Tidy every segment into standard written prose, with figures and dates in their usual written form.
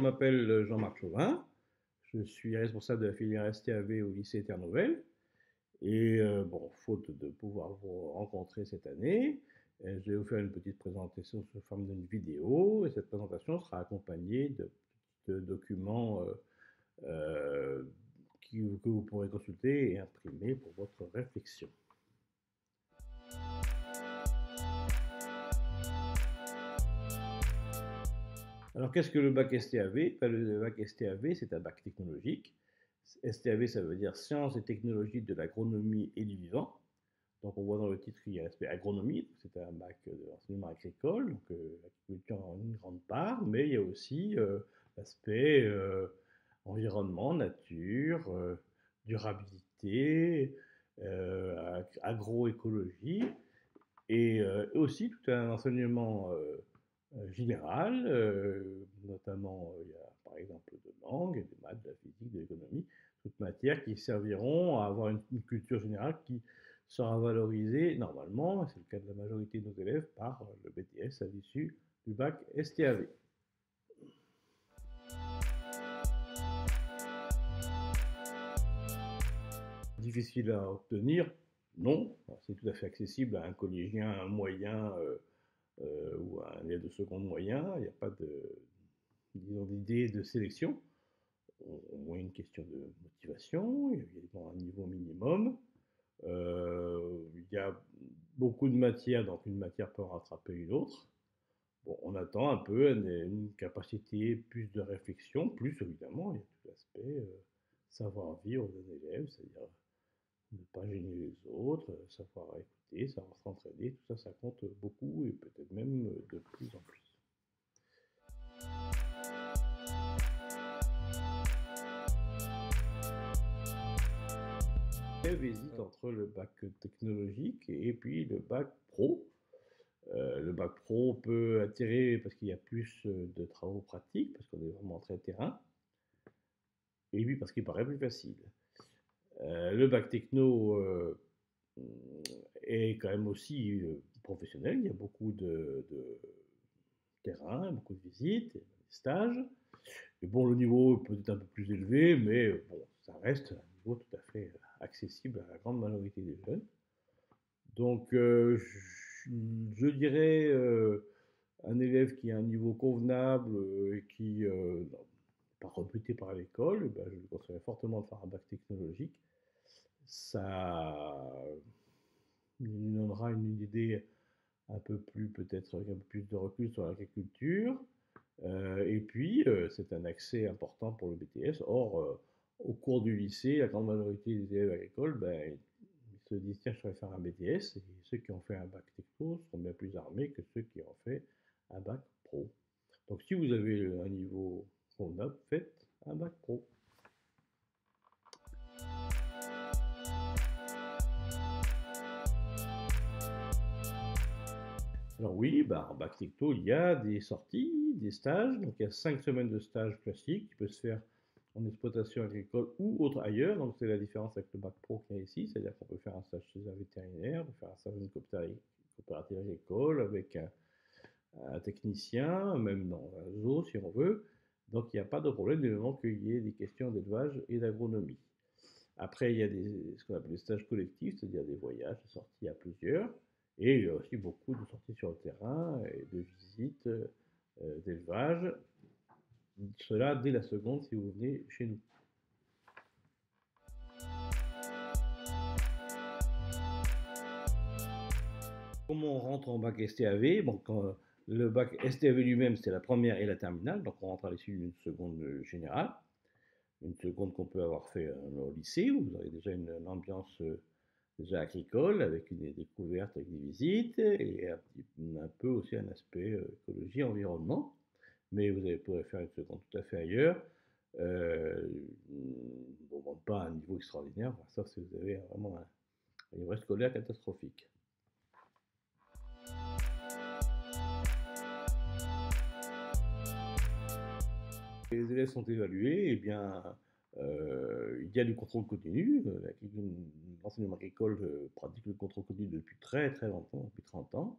m'appelle Jean-Marc Chauvin, je suis responsable de la filière STAV au lycée Terre Nouvelle. Et bon, faute de pouvoir vous rencontrer cette année, je vais vous faire une petite présentation sous forme d'une vidéo. Et cette présentation sera accompagnée de documents que vous pourrez consulter et imprimer pour votre réflexion. Alors, qu'est-ce que le bac STAV? Le bac STAV, c'est un bac technologique. STAV, ça veut dire Sciences et technologies de l'agronomie et du vivant. Donc, on voit dans le titre qu'il y a l'aspect agronomie, c'est un bac d'enseignement agricole, donc l'agriculture en une grande part, mais il y a aussi l'aspect environnement, nature, durabilité, agroécologie, et aussi tout un enseignement général, notamment il y a par exemple de langue, des maths, de la physique, de l'économie, toutes matières qui serviront à avoir une culture générale qui sera valorisée normalement, c'est le cas de la majorité de nos élèves, par le BTS à l'issue du bac STAV. Difficile à obtenir? Non, c'est tout à fait accessible à un collégien, un moyen ou à un élève de seconde moyen, il n'y a pas d'idée de sélection. Au moins une question de motivation, il y a un niveau minimum. Il y a beaucoup de matières, donc une matière peut rattraper une autre. Bon, on attend un peu une capacité plus de réflexion, plus évidemment, il y a tout l'aspect savoir-vivre d'un élève, c'est-à-dire ne pas gêner les autres, savoir écouter, savoir s'entraider, tout ça, ça compte beaucoup et peut-être même de plus en plus. Hésite entre le bac technologique et puis le bac pro. Le bac pro peut attirer parce qu'il y a plus de travaux pratiques, parce qu'on est vraiment très terrain, et puis parce qu'il paraît plus facile. Le bac techno est quand même aussi professionnel, il y a beaucoup de terrain, beaucoup de visites, des stages. Et bon, le niveau peut être un peu plus élevé, mais bon, ça reste un niveau tout à fait accessible à la grande majorité des jeunes. Donc, je dirais un élève qui a un niveau convenable et qui n'est pas rebuté par l'école, ben, je lui conseillerais fortement de faire un bac technologique. Ça lui donnera une idée un peu plus, peut-être avec un peu plus de recul sur l'agriculture. Et puis, c'est un accès important pour le BTS. Or, au cours du lycée, la grande majorité des élèves agricoles, ben, ils se disent tiens, je vais faire un BTS. Et ceux qui ont fait un bac techno seront bien plus armés que ceux qui ont fait un bac pro. Donc, si vous avez un niveau convenable, faites un bac pro. Alors oui, bah, en bac techno, il y a des sorties, des stages. Donc il y a 5 semaines de stage classique qui peut se faire en exploitation agricole ou autre ailleurs. Donc c'est la différence avec le bac pro qu'il y a ici, c'est-à-dire qu'on peut faire un stage chez un vétérinaire, on peut faire un stage dans une coopérative agricole avec un technicien, même dans un zoo si on veut. Donc il n'y a pas de problème du moment qu'il y ait des questions d'élevage et d'agronomie. Après, il y a ce qu'on appelle des stages collectifs, c'est-à-dire des voyages, des sorties à plusieurs. Et il y a aussi beaucoup de sorties sur le terrain et de visites d'élevage. Cela dès la seconde si vous venez chez nous. Comment on rentre en bac STAV? Bon, le bac STAV lui-même, c'est la première et la terminale. Donc on rentre à l'issue d'une seconde générale. Une seconde qu'on peut avoir fait au lycée, où vous aurez déjà une ambiance déjà agricole, avec des découvertes, avec des visites, et un peu aussi un aspect écologie, environnement. Mais vous pourrez faire une seconde tout à fait ailleurs. Bon, pas à un niveau extraordinaire, sauf si vous avez vraiment un niveau scolaire catastrophique. Les élèves sont évalués, et bien, il y a du contrôle continu. L'enseignement agricole pratique le contrôle continu depuis très très longtemps, depuis 30 ans.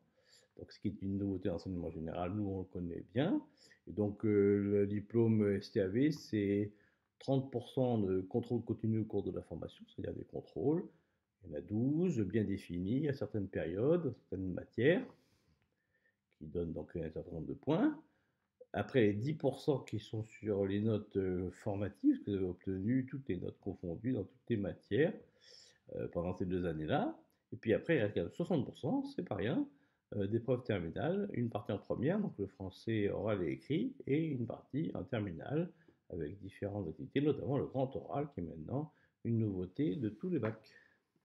Donc, ce qui est une nouveauté en enseignement général, nous, on le connaît bien. Et donc, le diplôme STAV, c'est 30% de contrôle continu au cours de la formation, c'est-à-dire des contrôles. Il y en a 12, bien définis, à certaines périodes, certaines matières, qui donnent donc un certain nombre de points. Après, les 10% qui sont sur les notes formatives, que vous avez obtenues, toutes les notes confondues dans toutes les matières pendant ces 2 années-là. Et puis après, il reste 60%, c'est pas rien, d'épreuves terminales, une partie en première, donc le français oral et écrit, et une partie en terminale, avec différentes activités, notamment le grand oral, qui est maintenant une nouveauté de tous les bacs.